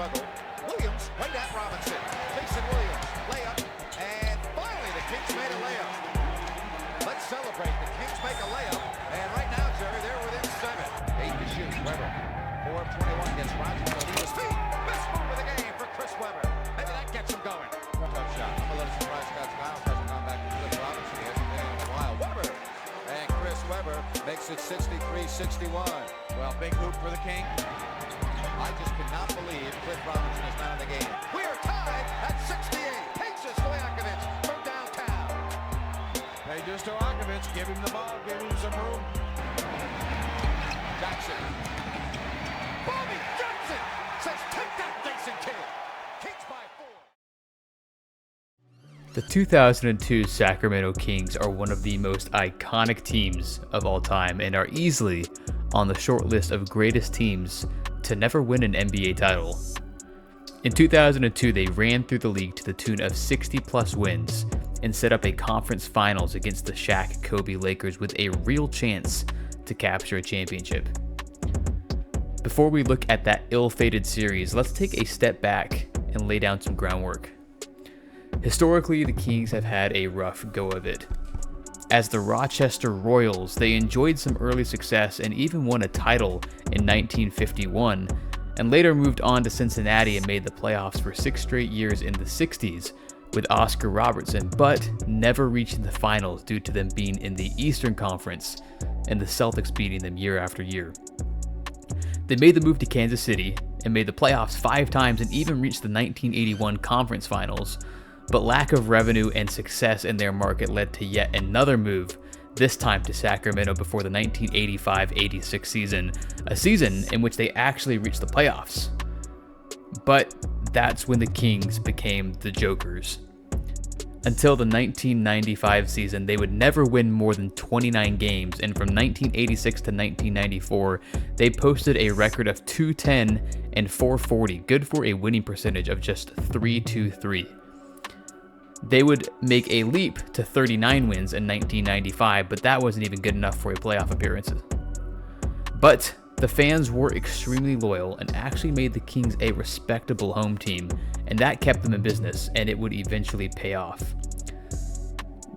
struggle. Williams right at Robinson. Jason Williams, layup, and finally the Kings made a layup. Let's celebrate. The Kings make a layup, and right now, Jerry, they're within 7. 8 to shoot. Weber, 4 of 21 gets Rogers to lead his feet. Best move of the game for Chris Weber. Maybe that gets him going. Tough shot. I'm a little surprised Scott Skiles hasn't gone back to Chris Robinson. He hasn't been in a while. Weber, and Chris Weber makes it 63-61. Well, big hoop for the Kings. I just cannot believe Chris Robinson is not in the game. We are tied at 68. Pages Stojakovic from downtown. Pages Stojakovic, give him the ball, give him some room. Jackson. Bobby Johnson says, take that, Jason Kidd. Kings by 4. The 2002 Sacramento Kings are one of the most iconic teams of all time and are easily on the short list of greatest teams to never win an NBA title. In 2002, they ran through the league to the tune of 60-plus wins and set up a conference finals against the Shaq-Kobe Lakers with a real chance to capture a championship. Before we look at that ill-fated series, let's take a step back and lay down some groundwork. Historically, the Kings have had a rough go of it. As the Rochester Royals, they enjoyed some early success and even won a title in 1951, and later moved on to Cincinnati and made the playoffs for 6 straight years in the 60s with Oscar Robertson, but never reaching the finals due to them being in the Eastern Conference and the Celtics beating them year after year. They made the move to Kansas City and made the playoffs 5 times and even reached the 1981 conference finals, but lack of revenue and success in their market led to yet another move, this time to Sacramento before the 1985-86 season, a season in which they actually reached the playoffs. But that's when the Kings became the Jokers. Until the 1995 season, they would never win more than 29 games, and from 1986 to 1994, they posted a record of 210 and 440, good for a winning percentage of just .323. They would make a leap to 39 wins in 1995, but that wasn't even good enough for a playoff appearance. But the fans were extremely loyal and actually made the Kings a respectable home team, and that kept them in business, and it would eventually pay off.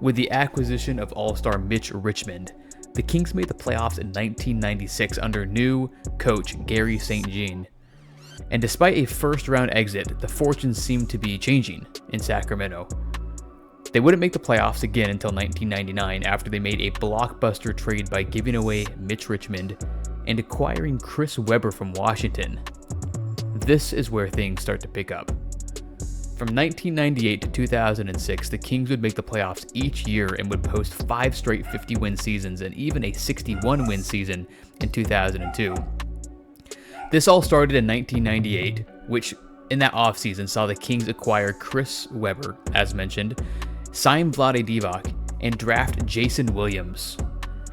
With the acquisition of All-Star Mitch Richmond, the Kings made the playoffs in 1996 under new coach Gary St. Jean. And despite a first-round exit, the fortunes seemed to be changing in Sacramento. They wouldn't make the playoffs again until 1999 after they made a blockbuster trade by giving away Mitch Richmond and acquiring Chris Webber from Washington. This is where things start to pick up. From 1998 to 2006, the Kings would make the playoffs each year and would post 5 straight 50-win seasons and even a 61-win season in 2002. This all started in 1998, which in that offseason saw the Kings acquire Chris Webber, as mentioned, sign Vlade Divac, and draft Jason Williams.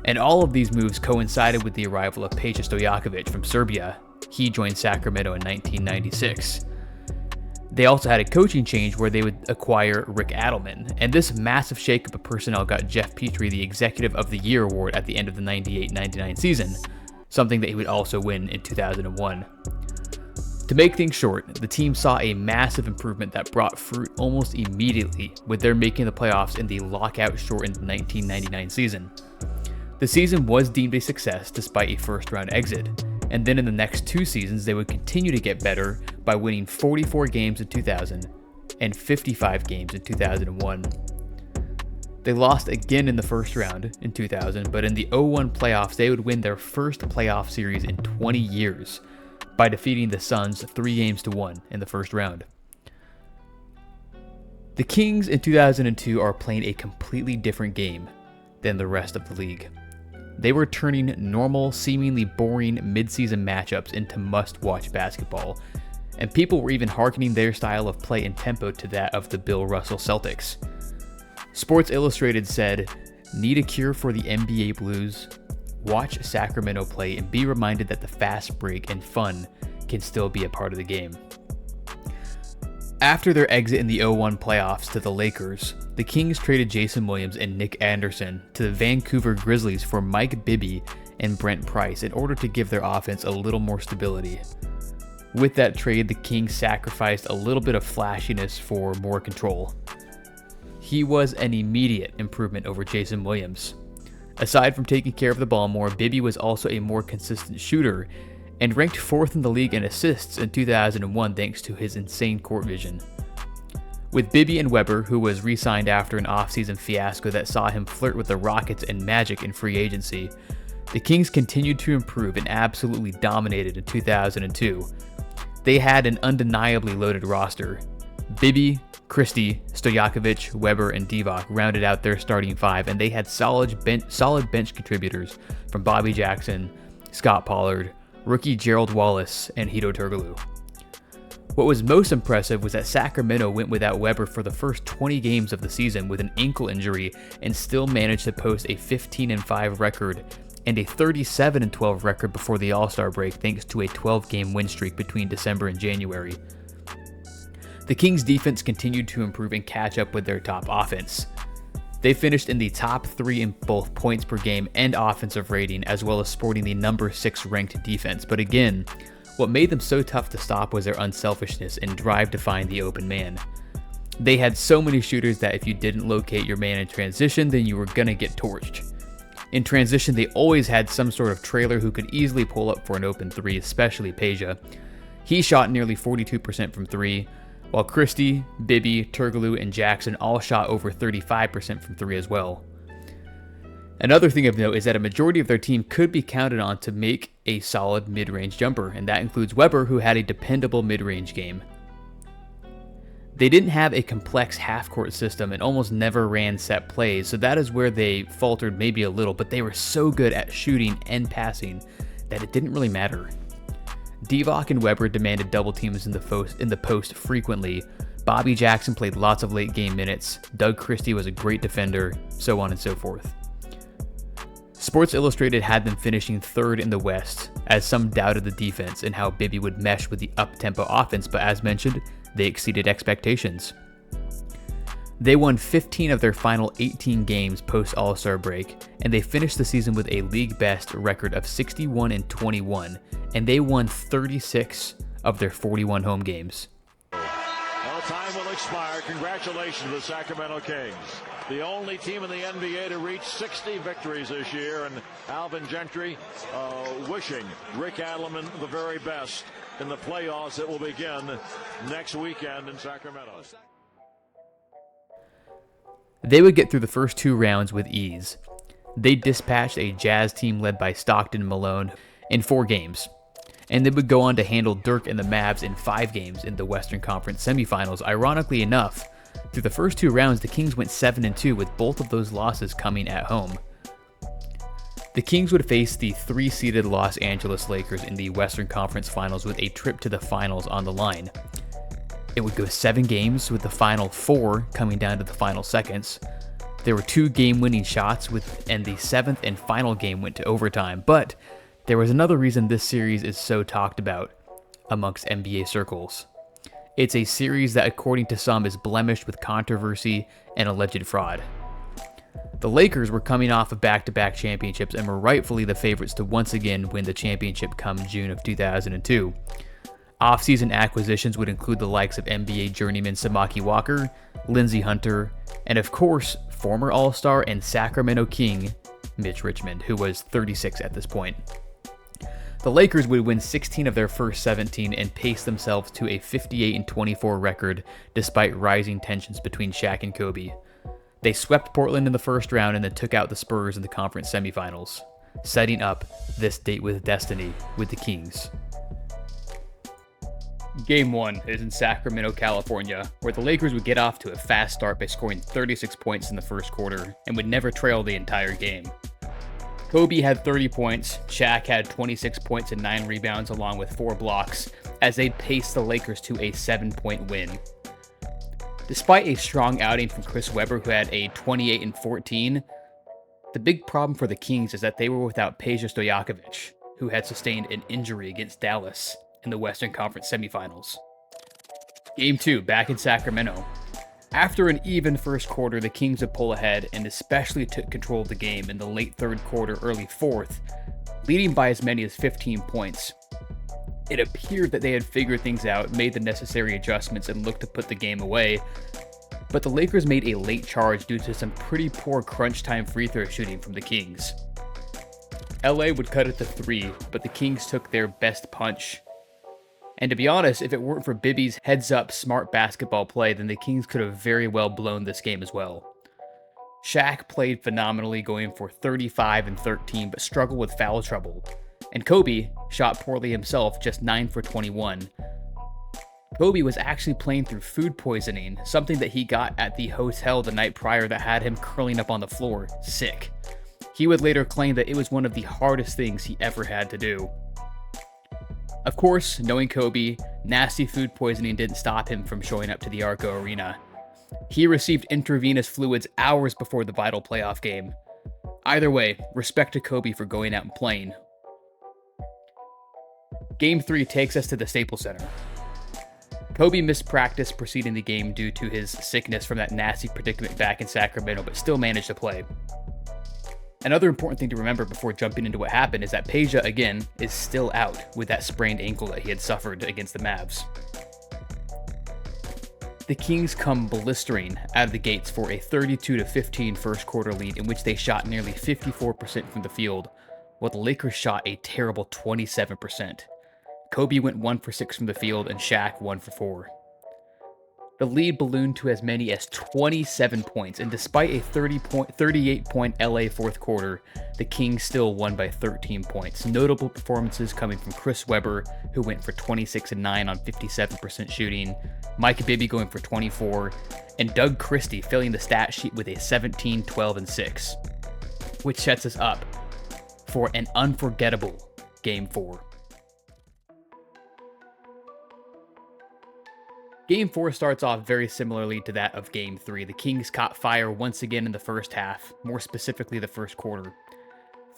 And all of these moves coincided with the arrival of Peja Stojakovic from Serbia. He joined Sacramento in 1996. They also had a coaching change where they would acquire Rick Adelman, and this massive shakeup of personnel got Jeff Petrie the Executive of the Year award at the end of the 98-99 season, something that he would also win in 2001. To make things short, the team saw a massive improvement that brought fruit almost immediately with their making the playoffs in the lockout-shortened 1999 season. The season was deemed a success despite a first-round exit, and then in the next 2 seasons they would continue to get better by winning 44 games in 2000 and 55 games in 2001. They lost again in the first round in 2000, but in the 0-1 playoffs they would win their first playoff series in 20 years by defeating the Suns 3-1 in the first round. The Kings in 2002 are playing a completely different game than the rest of the league. They were turning normal, seemingly boring mid-season matchups into must-watch basketball, and people were even hearkening their style of play and tempo to that of the Bill Russell Celtics. Sports Illustrated said, "Need a cure for the NBA blues? Watch Sacramento play and be reminded that the fast break and fun can still be a part of the game." After their exit in the 0-1 playoffs to the Lakers, the Kings traded Jason Williams and Nick Anderson to the Vancouver Grizzlies for Mike Bibby and Brent Price in order to give their offense a little more stability. With that trade, the Kings sacrificed a little bit of flashiness for more control. He was an immediate improvement over Jason Williams. Aside from taking care of the ball more, Bibby was also a more consistent shooter and ranked 4th in the league in assists in 2001 thanks to his insane court vision. With Bibby and Weber, who was re-signed after an offseason fiasco that saw him flirt with the Rockets and Magic in free agency, the Kings continued to improve and absolutely dominated in 2002. They had an undeniably loaded roster. Bibby, Christie, Stojakovic, Weber, and Divac rounded out their starting five, and they had solid bench contributors from Bobby Jackson, Scott Pollard, rookie Gerald Wallace, and Hedo Turkoglu. What was most impressive was that Sacramento went without Weber for the first 20 games of the season with an ankle injury and still managed to post a 15-5 record and a 37-12 record before the All-Star break thanks to a 12-game win streak between December and January. The Kings' defense continued to improve and catch up with their top offense. They finished in the top 3 in both points per game and offensive rating, as well as sporting the number 6 ranked defense. But again, what made them so tough to stop was their unselfishness and drive to find the open man. They had so many shooters that if you didn't locate your man in transition, then you were gonna get torched. In transition, they always had some sort of trailer who could easily pull up for an open 3, especially Peja. He shot nearly 42% from 3, while Christie, Bibby, Turkoglu, and Jackson all shot over 35% from 3 as well. Another thing of note is that a majority of their team could be counted on to make a solid mid-range jumper, and that includes Weber, who had a dependable mid-range game. They didn't have a complex half-court system and almost never ran set plays, so that is where they faltered maybe a little, but they were so good at shooting and passing that it didn't really matter. Divac and Weber demanded double teams in the post frequently. Bobby Jackson played lots of late game minutes. Doug Christie was a great defender, so on and so forth. Sports Illustrated had them finishing 3rd in the West, as some doubted the defense and how Bibby would mesh with the up-tempo offense, but as mentioned, they exceeded expectations. They won 15 of their final 18 games post All-Star break, and they finished the season with a league-best record of 61-21, and they won 36 of their 41 home games. Well, time will expire. Congratulations to the Sacramento Kings. The only team in the NBA to reach 60 victories this year, and Alvin Gentry wishing Rick Adelman the very best in the playoffs that will begin next weekend in Sacramento. They would get through the first 2 rounds with ease. They dispatched a Jazz team led by Stockton and Malone in 4 games, and they would go on to handle Dirk and the Mavs in 5 games in the Western Conference semifinals. Ironically enough, through the first 2 rounds, the Kings went 7-2, with both of those losses coming at home. The Kings would face the 3-seeded Los Angeles Lakers in the Western Conference Finals with a trip to the finals on the line. It would go 7 games, with the final 4 coming down to the final seconds. There were 2 game-winning shots, and the 7th and final game went to overtime. But there was another reason this series is so talked about amongst NBA circles. It's a series that, according to some, is blemished with controversy and alleged fraud. The Lakers were coming off of back-to-back championships and were rightfully the favorites to once again win the championship come June of 2002. Off-season acquisitions would include the likes of NBA journeyman Samaki Walker, Lindsey Hunter, and of course, former All-Star and Sacramento King Mitch Richmond, who was 36 at this point. The Lakers would win 16 of their first 17 and pace themselves to a 58-24 record despite rising tensions between Shaq and Kobe. They swept Portland in the first round and then took out the Spurs in the conference semifinals, setting up this date with destiny with the Kings. Game 1 is in Sacramento, California, where the Lakers would get off to a fast start by scoring 36 points in the first quarter and would never trail the entire game. Kobe had 30 points, Shaq had 26 points and 9 rebounds along with 4 blocks as they paced the Lakers to a 7-point win. Despite a strong outing from Chris Webber, who had a 28-14, the big problem for the Kings is that they were without Peja Stojakovic, who had sustained an injury against Dallas in the Western Conference semifinals. Game 2, back in Sacramento. After an even first quarter, the Kings would pull ahead and especially took control of the game in the late third quarter, early fourth, leading by as many as 15 points. It appeared that they had figured things out, made the necessary adjustments, and looked to put the game away. But the Lakers made a late charge due to some pretty poor crunch time free throw shooting from the Kings. LA would cut it to 3, but the Kings took their best punch. And to be honest, if it weren't for Bibby's heads-up smart basketball play, then the Kings could have very well blown this game as well. Shaq played phenomenally, going for 35 and 13, but struggled with foul trouble. And Kobe shot poorly himself, just 9 for 21. Kobe was actually playing through food poisoning, something that he got at the hotel the night prior that had him curling up on the floor, sick. He would later claim that it was one of the hardest things he ever had to do. Of course, knowing Kobe, nasty food poisoning didn't stop him from showing up to the Arco Arena. He received intravenous fluids hours before the vital playoff game. Either way, respect to Kobe for going out and playing. Game 3 takes us to the Staples Center. Kobe missed practice preceding the game due to his sickness from that nasty predicament back in Sacramento, but still managed to play. Another important thing to remember before jumping into what happened is that Peja, again, is still out with that sprained ankle that he had suffered against the Mavs. The Kings come blistering out of the gates for a 32-15 first quarter lead in which they shot nearly 54% from the field, while the Lakers shot a terrible 27%. Kobe went 1 for 6 from the field and Shaq 1 for 4. The lead ballooned to as many as 27 points, and despite a 38-point LA fourth quarter, the Kings still won by 13 points. Notable performances coming from Chris Webber, who went for 26 and 9 on 57% shooting, Mike Bibby going for 24, and Doug Christie filling the stat sheet with a 17, 12, and 6, which sets us up for an unforgettable Game 4. Game 4 starts off very similarly to that of Game 3. The Kings caught fire once again in the first half, more specifically the first quarter.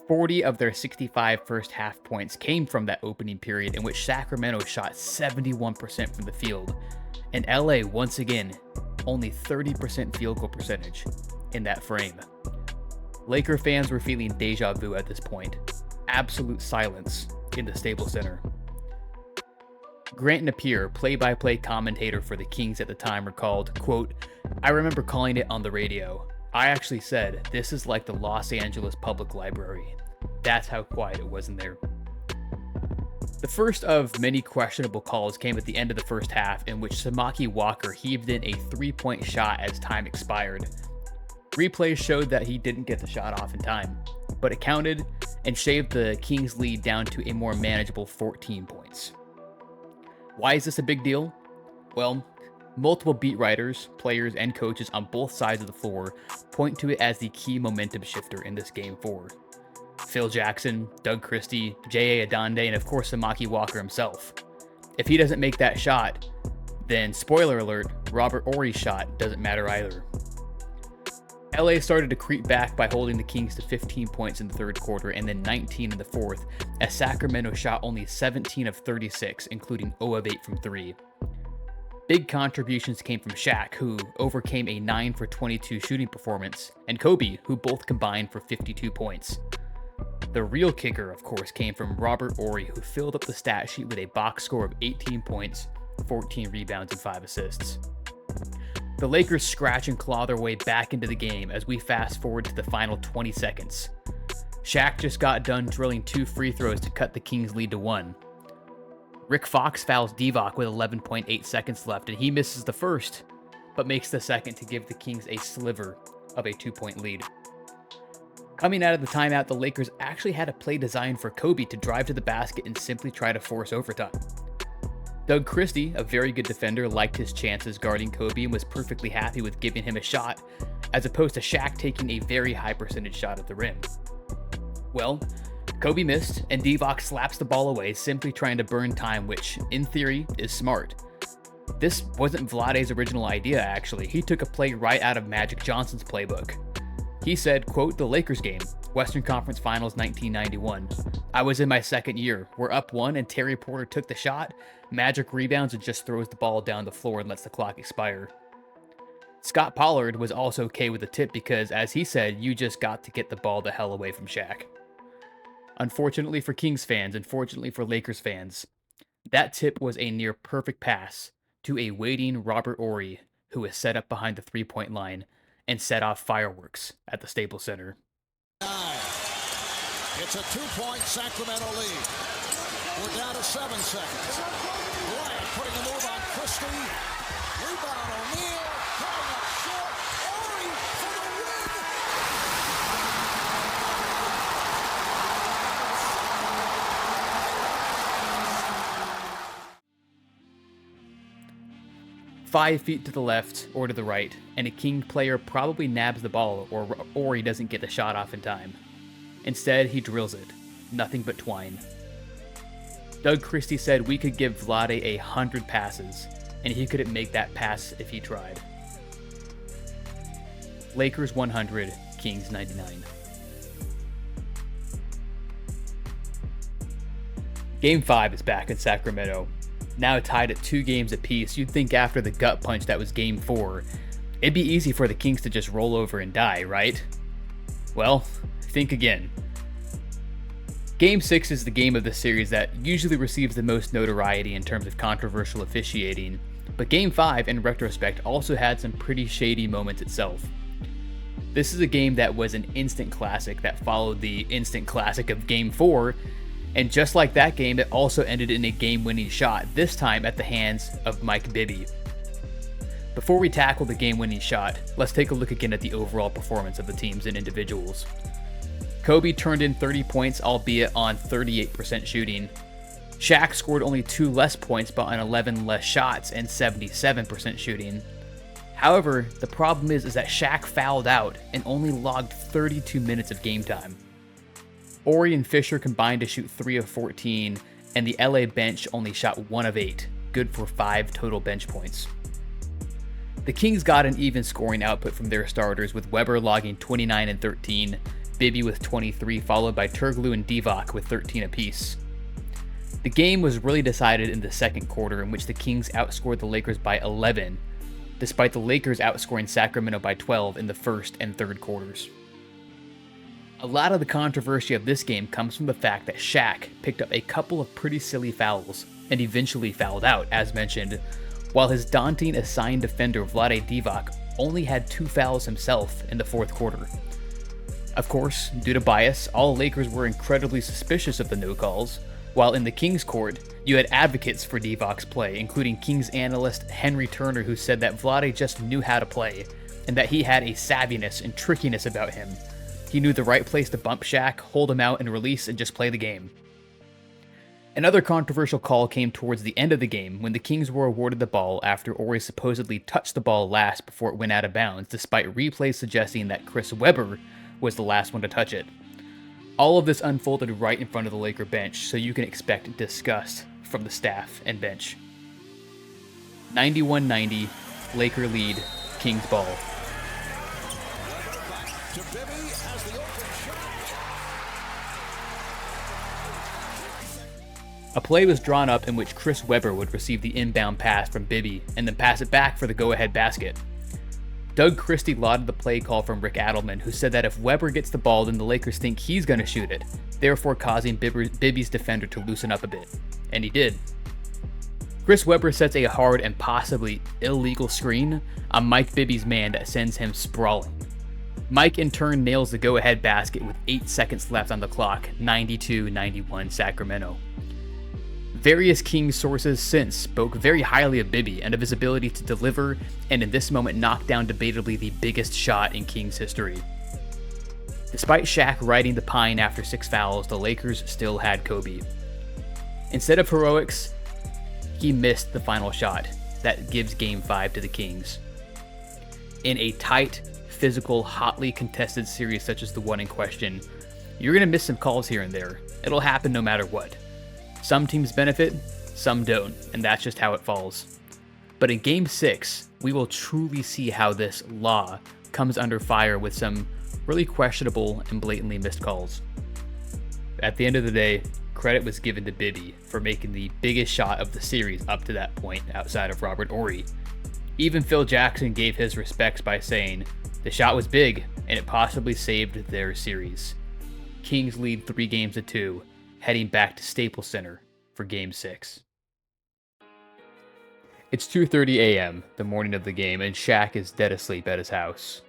40 of their 65 first half points came from that opening period in which Sacramento shot 71% from the field, and LA once again only 30% field goal percentage in that frame. Laker fans were feeling deja vu at this point. Absolute silence in the Staples Center. Grant Napier, play-by-play commentator for the Kings at the time, recalled, quote, "I remember calling it on the radio. I actually said, this is like the Los Angeles Public Library. That's how quiet it was in there." The first of many questionable calls came at the end of the first half, in which Samaki Walker heaved in a three-point shot as time expired. Replays showed that he didn't get the shot off in time, but it counted and shaved the Kings' lead down to a more manageable 14 points. Why is this a big deal? Well, multiple beat writers, players, and coaches on both sides of the floor point to it as the key momentum shifter in this Game 4. Phil Jackson, Doug Christie, J.A. Adonde, and of course Samaki Walker himself. If he doesn't make that shot, then spoiler alert, Robert Horry's shot doesn't matter either. LA started to creep back by holding the Kings to 15 points in the third quarter and then 19 in the fourth, as Sacramento shot only 17 of 36, including 0 of 8 from 3. Big contributions came from Shaq, who overcame a 9 for 22 shooting performance, and Kobe, who both combined for 52 points. The real kicker, of course, came from Robert Horry, who filled up the stat sheet with a box score of 18 points, 14 rebounds, and 5 assists. The Lakers scratch and claw their way back into the game as we fast forward to the final 20 seconds. Shaq just got done drilling 2 free throws to cut the Kings' lead to 1. Rick Fox fouls Divac with 11.8 seconds left, and he misses the first, but makes the second to give the Kings a sliver of a 2-point lead. Coming out of the timeout, the Lakers actually had a play designed for Kobe to drive to the basket and simply try to force overtime. Doug Christie, a very good defender, liked his chances guarding Kobe and was perfectly happy with giving him a shot, as opposed to Shaq taking a very high percentage shot at the rim. Well, Kobe missed, and Divac slaps the ball away, simply trying to burn time, which, in theory, is smart. This wasn't Vlade's original idea, actually. He took a play right out of Magic Johnson's playbook. He said, quote, "The Lakers game, Western Conference Finals 1991. I was in my second year. We're up 1 and Terry Porter took the shot. Magic rebounds and just throws the ball down the floor and lets the clock expire." Scott Pollard was also okay with the tip because, as he said, you just got to get the ball the hell away from Shaq. Unfortunately for Kings fans and fortunately for Lakers fans, That tip was a near perfect pass to a waiting Robert Horry, who was set up behind the three-point line and set off fireworks at the Staples Center. It's a 2-point Sacramento lead. We're down to 7 seconds. Bryant putting a move on Christie. Rebound O'Neal. Coming up short. Horry for the win. 5 feet to the left or to the right, and a King player probably nabs the ball or he doesn't get the shot off in time. Instead, he drills it. Nothing but twine. Doug Christie said we could give Vlade 100 passes, and he couldn't make that pass if he tried. Lakers 100, Kings 99. Game 5 is back in Sacramento. Now tied at 2 games apiece, you'd think after the gut punch that was Game 4, it'd be easy for the Kings to just roll over and die, right? Well, think again. Game 6 is the game of the series that usually receives the most notoriety in terms of controversial officiating, but Game 5, in retrospect, also had some pretty shady moments itself. This is a game that was an instant classic that followed the instant classic of Game 4, and just like that game, it also ended in a game-winning shot, this time at the hands of Mike Bibby. Before we tackle the game-winning shot, let's take a look again at the overall performance of the teams and individuals. Kobe turned in 30 points, albeit on 38% shooting. Shaq scored only 2 less points, but on 11 less shots and 77% shooting. However, the problem is that Shaq fouled out and only logged 32 minutes of game time. Horry and Fisher combined to shoot 3 of 14, and the LA bench only shot 1 of 8, good for 5 total bench points. The Kings got an even scoring output from their starters, with Weber logging 29 and 13, Bibby with 23, followed by Turkoglu and Divac with 13 apiece. The game was really decided in the second quarter, in which the Kings outscored the Lakers by 11, despite the Lakers outscoring Sacramento by 12 in the first and third quarters. A lot of the controversy of this game comes from the fact that Shaq picked up a couple of pretty silly fouls and eventually fouled out, as mentioned, while his daunting assigned defender Vlade Divac only had 2 fouls himself in the fourth quarter. Of course, due to bias, all Lakers were incredibly suspicious of the no calls, while in the Kings court, you had advocates for Divac's play, including Kings analyst Henry Turner, who said that Vlade just knew how to play, and that he had a savviness and trickiness about him. He knew the right place to bump Shaq, hold him out and release, and just play the game. Another controversial call came towards the end of the game when the Kings were awarded the ball after Horry supposedly touched the ball last before it went out of bounds, despite replays suggesting that Chris Webber was the last one to touch it. All of this unfolded right in front of the Laker bench, so you can expect disgust from the staff and bench. 91-90, Laker lead, Kings ball. To Bibby has the open shot. A play was drawn up in which Chris Webber would receive the inbound pass from Bibby and then pass it back for the go-ahead basket. Doug Christie lauded the play call from Rick Adelman, who said that if Webber gets the ball, then the Lakers think he's going to shoot it, therefore causing Bibby's defender to loosen up a bit. And he did. Chris Webber sets a hard and possibly illegal screen on Mike Bibby's man that sends him sprawling. Mike in turn nails the go-ahead basket with 8 seconds left on the clock, 92-91 Sacramento. Various Kings sources since spoke very highly of Bibby and of his ability to deliver, and in this moment knock down debatably the biggest shot in Kings history. Despite Shaq riding the pine after 6 fouls, the Lakers still had Kobe. Instead of heroics, he missed the final shot that gives Game 5 to the Kings. In a tight, physical, hotly contested series such as the one in question, you're going to miss some calls here and there. It'll happen no matter what. Some teams benefit, some don't, and that's just how it falls. But in Game 6, we will truly see how this law comes under fire with some really questionable and blatantly missed calls. At the end of the day, credit was given to Bibby for making the biggest shot of the series up to that point outside of Robert Horry. Even Phil Jackson gave his respects by saying, "The shot was big, and it possibly saved their series." Kings lead 3-2, heading back to Staples Center for Game 6. It's 2:30 a.m., the morning of the game, and Shaq is dead asleep at his house.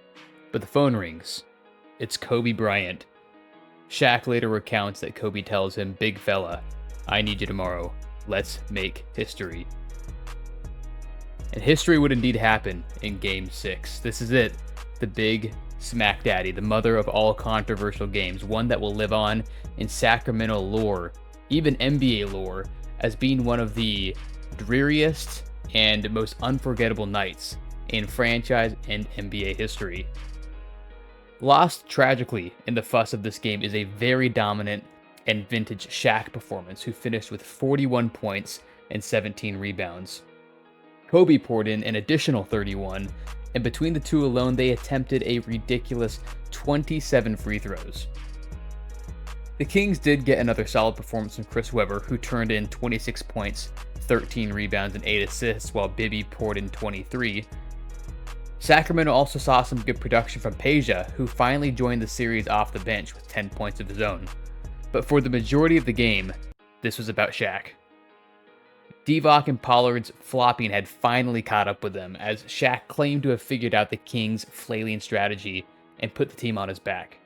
But the phone rings. It's Kobe Bryant. Shaq later recounts that Kobe tells him, "Big fella, I need you tomorrow. Let's make history." And history would indeed happen in Game 6. This is it. The big Smack Daddy, the mother of all controversial games, one that will live on in Sacramento lore, even NBA lore, as being one of the dreariest and most unforgettable nights in franchise and NBA history. Lost tragically in the fuss of this game is a very dominant and vintage Shaq performance, who finished with 41 points and 17 rebounds. Kobe poured in an additional 31, and between the two alone, they attempted a ridiculous 27 free throws. The Kings did get another solid performance from Chris Webber, who turned in 26 points, 13 rebounds, and 8 assists, while Bibby poured in 23. Sacramento also saw some good production from Peja, who finally joined the series off the bench with 10 points of his own. But for the majority of the game, this was about Shaq. Divac and Pollard's flopping had finally caught up with them, as Shaq claimed to have figured out the Kings' flailing strategy and put the team on his back.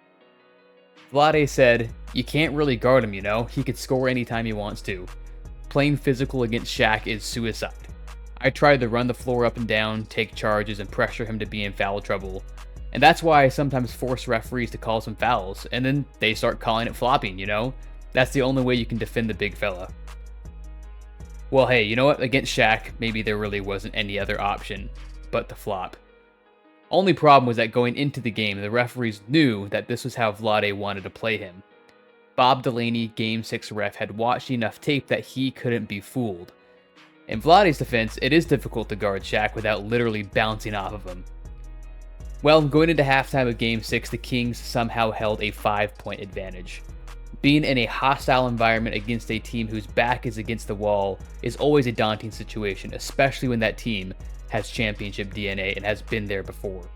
Vlade said, "You can't really guard him, you know? He could score anytime he wants to. Playing physical against Shaq is suicide. I tried to run the floor up and down, take charges, and pressure him to be in foul trouble. And that's why I sometimes force referees to call some fouls, and then they start calling it flopping, you know? That's the only way you can defend the big fella." Well, hey, you know what? Against Shaq, maybe there really wasn't any other option but to flop. Only problem was that going into the game, the referees knew that this was how Vlade wanted to play him. Bob Delaney, Game 6 ref, had watched enough tape that he couldn't be fooled. In Vlade's defense, it is difficult to guard Shaq without literally bouncing off of him. Well, going into halftime of Game 6, the Kings somehow held a 5-point advantage. Being in a hostile environment against a team whose back is against the wall is always a daunting situation, especially when that team has championship DNA and has been there before.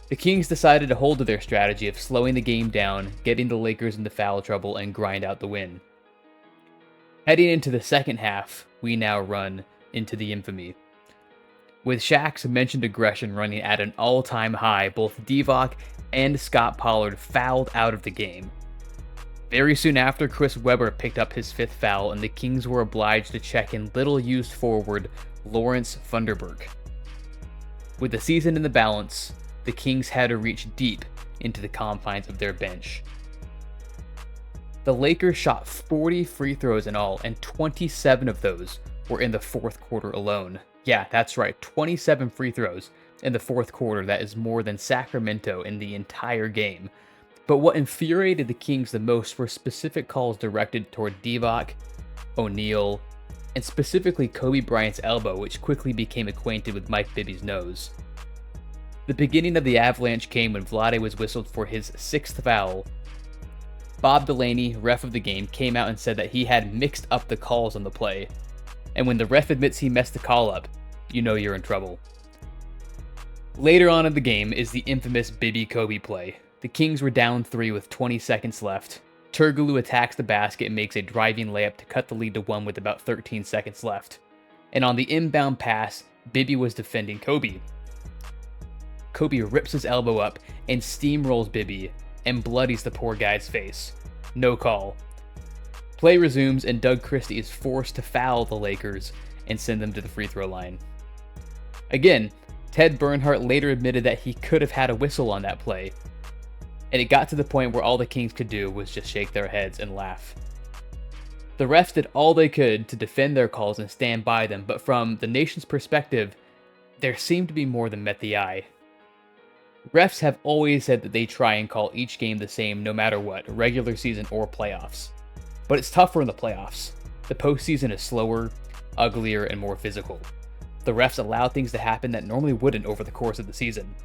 The Kings decided to hold to their strategy of slowing the game down, getting the Lakers into foul trouble, and grind out the win. Heading into the second half, we now run into the infamy. With Shaq's mentioned aggression running at an all-time high, both Divac and Scott Pollard fouled out of the game. Very soon after, Chris Webber picked up his 5th foul, and the Kings were obliged to check in little-used forward Lawrence Funderburk. With the season in the balance, the Kings had to reach deep into the confines of their bench. The Lakers shot 40 free throws in all, and 27 of those were in the fourth quarter alone. Yeah, that's right, 27 free throws in the fourth quarter. That is more than Sacramento in the entire game. But what infuriated the Kings the most were specific calls directed toward Divac, O'Neal, and specifically Kobe Bryant's elbow, which quickly became acquainted with Mike Bibby's nose. The beginning of the avalanche came when Vlade was whistled for his 6th foul. Bob Delaney, ref of the game, came out and said that he had mixed up the calls on the play. And when the ref admits he messed the call up, you know you're in trouble. Later on in the game is the infamous Bibby-Kobe play. The Kings were down 3 with 20 seconds left. Turkoglu attacks the basket and makes a driving layup to cut the lead to 1 with about 13 seconds left. And on the inbound pass, Bibby was defending Kobe. Kobe rips his elbow up and steamrolls Bibby and bloodies the poor guy's face. No call. Play resumes and Doug Christie is forced to foul the Lakers and send them to the free throw line. Again, Ted Bernhardt later admitted that he could have had a whistle on that play, and it got to the point where all the Kings could do was just shake their heads and laugh. The refs did all they could to defend their calls and stand by them, but from the nation's perspective, there seemed to be more than met the eye. Refs have always said that they try and call each game the same no matter what, regular season or playoffs. But it's tougher in the playoffs. The postseason is slower, uglier, and more physical. The refs allow things to happen that normally wouldn't over the course of the season.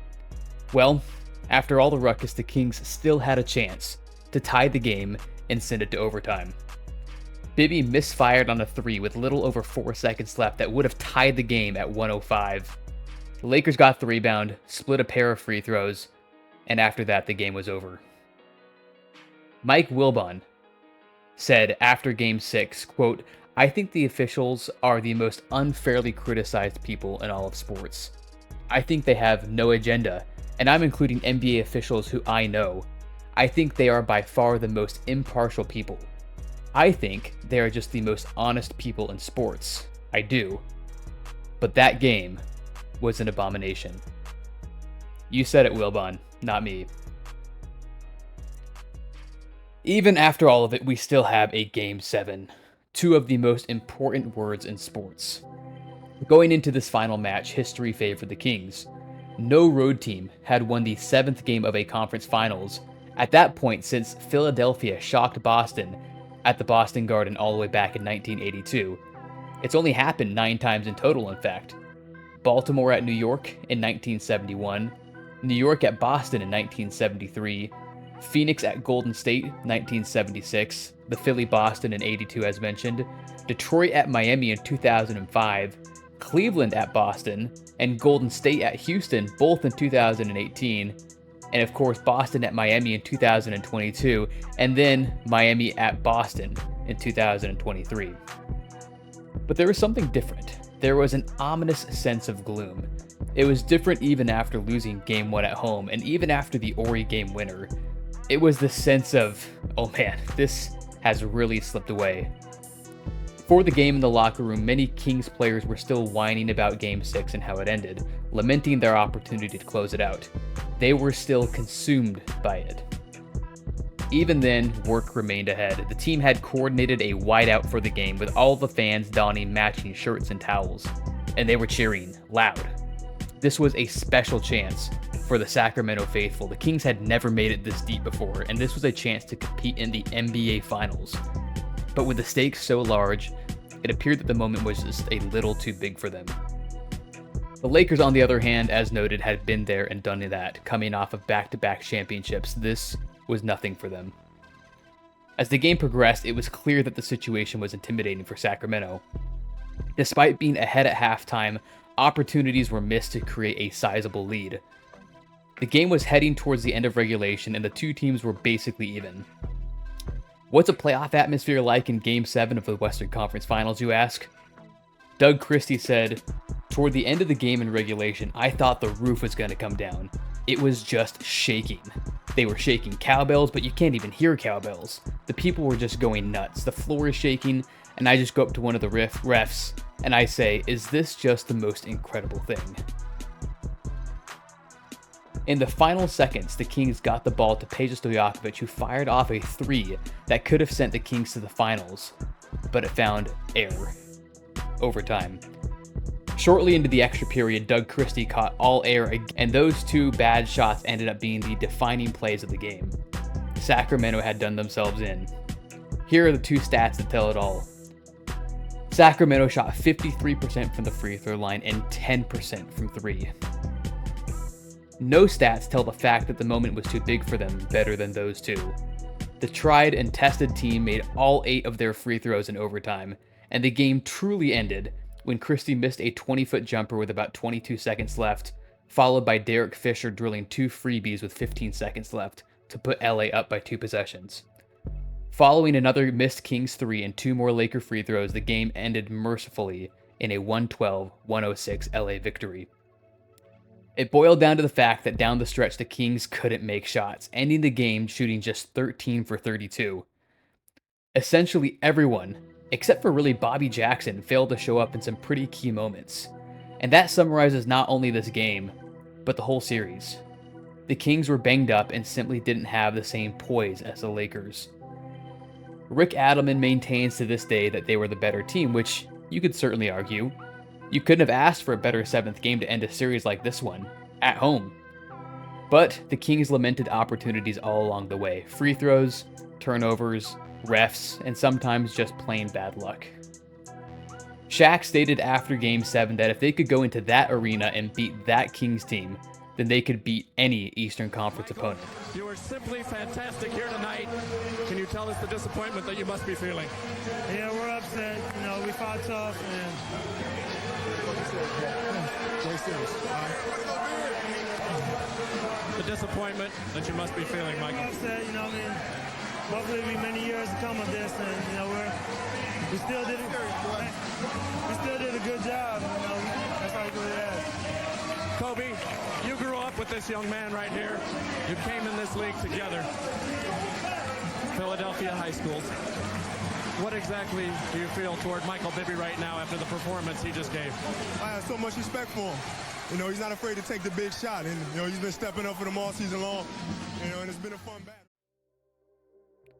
Well, after all the ruckus, the Kings still had a chance to tie the game and send it to overtime. Bibby misfired on a 3 with little over 4 seconds left that would have tied the game at 105. The Lakers got the rebound, split a pair of free throws, and after that the game was over. Mike Wilbon said after Game 6, quote, I think the officials are the most unfairly criticized people in all of sports. I think they have no agenda, and I'm including NBA officials who I know. I think they are by far the most impartial people. I think they are just the most honest people in sports. I do. But that game was an abomination. You said it, Wilbon, not me. Even after all of it, we still have a Game 7. Two of the most important words in sports. Going into this final match, history favored the Kings. No road team had won the 7th game of a conference finals at that point since Philadelphia shocked Boston at the Boston Garden all the way back in 1982. It's only happened 9 times in total, in fact. Baltimore at New York in 1971, New York at Boston in 1973, Phoenix at Golden State 1976, the Philly-Boston in 82 as mentioned, Detroit at Miami in 2005, Cleveland at Boston, and Golden State at Houston both in 2018, and of course Boston at Miami in 2022, and then Miami at Boston in 2023. But there was something different. There was an ominous sense of gloom. It was different even after losing Game 1 at home, and even after the Ori game winner. It was the sense of, oh man, this has really slipped away. For the game in the locker room, many Kings players were still whining about Game 6 and how it ended, lamenting their opportunity to close it out. They were still consumed by it. Even then, work remained ahead. The team had coordinated a whiteout for the game with all the fans donning matching shirts and towels, and they were cheering loud. This was a special chance for the Sacramento faithful. The Kings had never made it this deep before, and this was a chance to compete in the NBA Finals. But with the stakes so large, it appeared that the moment was just a little too big for them. The Lakers, on the other hand, as noted, had been there and done that, coming off of back-to-back championships. This was nothing for them. As the game progressed, it was clear that the situation was intimidating for Sacramento. Despite being ahead at halftime, opportunities were missed to create a sizable lead. The game was heading towards the end of regulation, and the two teams were basically even. What's a playoff atmosphere like in Game 7 of the Western Conference Finals, you ask? Doug Christie said, "Toward the end of the game in regulation, I thought the roof was going to come down. It was just shaking. They were shaking cowbells, but you can't even hear cowbells. The people were just going nuts. The floor is shaking, and I just go up to one of the refs, and I say, is this just the most incredible thing?" In the final seconds, the Kings got the ball to Peja Stojakovic, who fired off a 3 that could have sent the Kings to the finals, but it found air. Overtime. Shortly into the extra period, Doug Christie caught all air, and those 2 bad shots ended up being the defining plays of the game. Sacramento had done themselves in. Here are the 2 stats that tell it all. Sacramento shot 53% from the free throw line and 10% from 3. No stats tell the fact that the moment was too big for them better than those 2. The tried and tested team made all 8 of their free throws in overtime, and the game truly ended when Christie missed a 20-foot jumper with about 22 seconds left, followed by Derek Fisher drilling 2 freebies with 15 seconds left to put LA up by 2 possessions. Following another missed Kings 3 and 2 more Laker free throws, the game ended mercifully in a 112-106 LA victory. It boiled down to the fact that down the stretch the Kings couldn't make shots, ending the game shooting just 13 for 32. Essentially everyone, except for really Bobby Jackson, failed to show up in some pretty key moments. And that summarizes not only this game, but the whole series. The Kings were banged up and simply didn't have the same poise as the Lakers. Rick Adelman maintains to this day that they were the better team, which you could certainly argue. You couldn't have asked for a better 7th game to end a series like this one, at home. But the Kings lamented opportunities all along the way. Free throws, turnovers, refs, and sometimes just plain bad luck. Shaq stated after Game 7 that if they could go into that arena and beat that Kings team, then they could beat any Eastern Conference opponent. You were simply fantastic here tonight. Can you tell us the disappointment that you must be feeling? Yeah, we're upset. You know, we fought tough and the disappointment that you must be feeling, Michael. upset, you know what I mean? hopefully it'll be many years to come of this, and you know we still did a good job. You know, that's all you can really ask. Kobe, you grew up with this young man right here. You came in this league together. Philadelphia high schools. What exactly do you feel toward Michael Bibby right now after the performance he just gave? I have so much respect for him. You know, he's not afraid to take the big shot, and you know, he's been stepping up for them all season long. You know, and it's been a fun battle.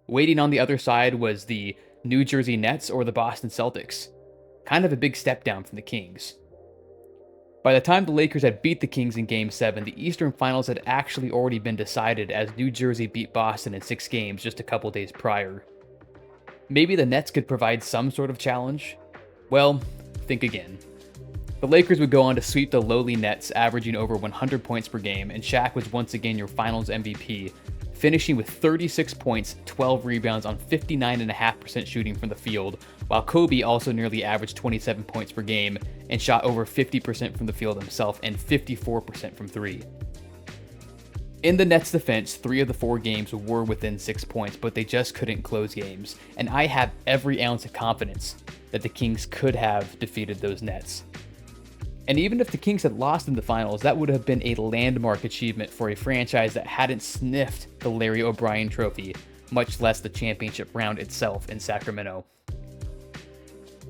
Waiting on the other side was the New Jersey Nets or the Boston Celtics. Kind of a big step down from the Kings. By the time the Lakers had beat the Kings in Game 7, the Eastern Finals had actually already been decided as New Jersey beat Boston in 6 games just a couple days prior. Maybe the Nets could provide some sort of challenge? Well, think again. The Lakers would go on to sweep the lowly Nets, averaging over 100 points per game, and Shaq was once again your Finals MVP, finishing with 36 points, 12 rebounds on 59.5% shooting from the field, while Kobe also nearly averaged 27 points per game and shot over 50% from the field himself and 54% from 3. In the Nets' defense, 3 of the 4 games were within 6 points, but they just couldn't close games, and I have every ounce of confidence that the Kings could have defeated those Nets. And even if the Kings had lost in the finals, that would have been a landmark achievement for a franchise that hadn't sniffed the Larry O'Brien trophy, much less the championship round itself in Sacramento.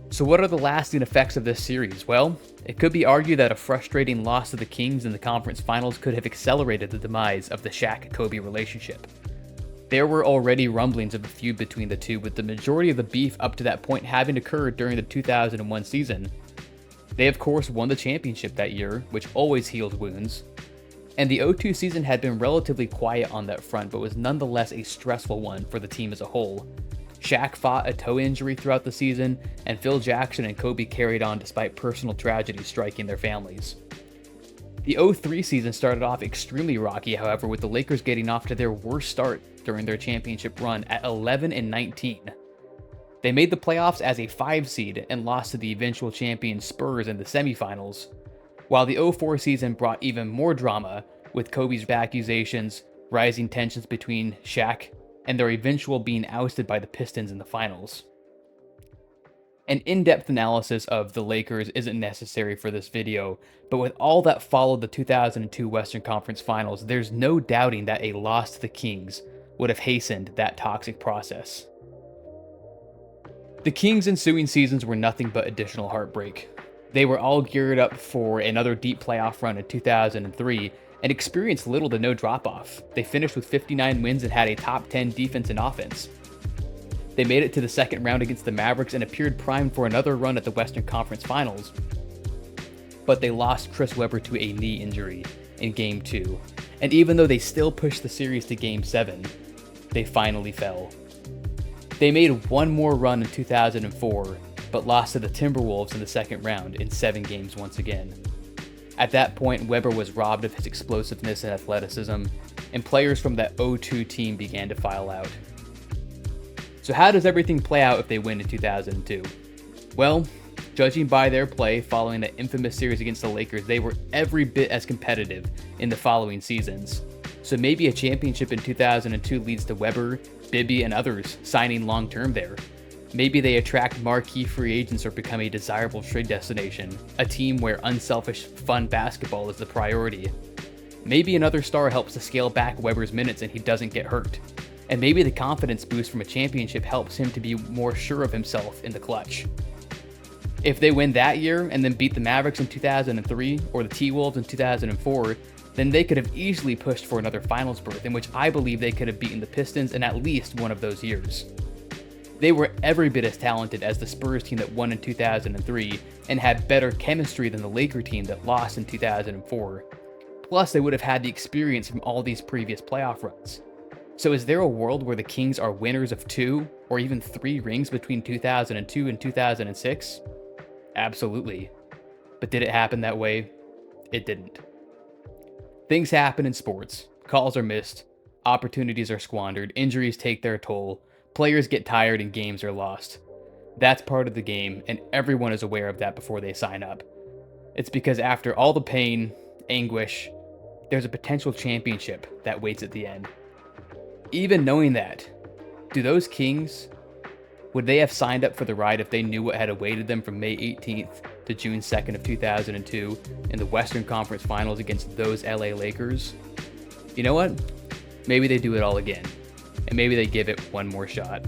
So what are the lasting effects of this series? Well, it could be argued that a frustrating loss to the Kings in the conference finals could have accelerated the demise of the Shaq-Kobe relationship. There were already rumblings of a feud between the two, with the majority of the beef up to that point having occurred during the 2001 season. They of course won the championship that year, which always heals wounds. And the 02 season had been relatively quiet on that front, but was nonetheless a stressful one for the team as a whole. Shaq fought a toe injury throughout the season, and Phil Jackson and Kobe carried on despite personal tragedies striking their families. The 03 season started off extremely rocky, however, with the Lakers getting off to their worst start during their championship run at 11-19. They made the playoffs as a 5 seed and lost to the eventual champion Spurs in the semifinals, while the 04 season brought even more drama, with Kobe's accusations, rising tensions between Shaq, and their eventual being ousted by the Pistons in the finals. An in-depth analysis of the Lakers isn't necessary for this video, but with all that followed the 2002 Western Conference Finals, there's no doubting that a loss to the Kings would have hastened that toxic process. The Kings' ensuing seasons were nothing but additional heartbreak. They were all geared up for another deep playoff run in 2003 and experienced little to no drop-off. They finished with 59 wins and had a top 10 defense and offense. They made it to the second round against the Mavericks and appeared primed for another run at the Western Conference Finals. But they lost Chris Webber to a knee injury in Game 2. And even though they still pushed the series to Game 7, they finally fell. They made one more run in 2004, but lost to the Timberwolves in the second round in 7 games once again. At that point, Webber was robbed of his explosiveness and athleticism, and players from that 02 team began to file out. So how does everything play out if they win in 2002? Well, judging by their play following that infamous series against the Lakers, they were every bit as competitive in the following seasons. So maybe a championship in 2002 leads to Webber, Bibby, and others signing long-term there. Maybe they attract marquee free agents or become a desirable trade destination, a team where unselfish, fun basketball is the priority. Maybe another star helps to scale back Webber's minutes and he doesn't get hurt. And maybe the confidence boost from a championship helps him to be more sure of himself in the clutch. If they win that year and then beat the Mavericks in 2003 or the T-Wolves in 2004, then they could have easily pushed for another finals berth, in which I believe they could have beaten the Pistons in at least one of those years. They were every bit as talented as the Spurs team that won in 2003 and had better chemistry than the Laker team that lost in 2004. Plus, they would have had the experience from all these previous playoff runs. So is there a world where the Kings are winners of 2 or even 3 rings between 2002 and 2006? Absolutely. But did it happen that way? It didn't. Things happen in sports. Calls are missed, opportunities are squandered, injuries take their toll, players get tired, and games are lost. That's part of the game, and everyone is aware of that before they sign up. It's because after all the pain, anguish, there's a potential championship that waits at the end. Even knowing that, do those Kings, would they have signed up for the ride if they knew what had awaited them from May 18th to June 2nd of 2002 in the Western Conference Finals against those LA Lakers? You know what? Maybe they do it all again, and maybe they give it one more shot.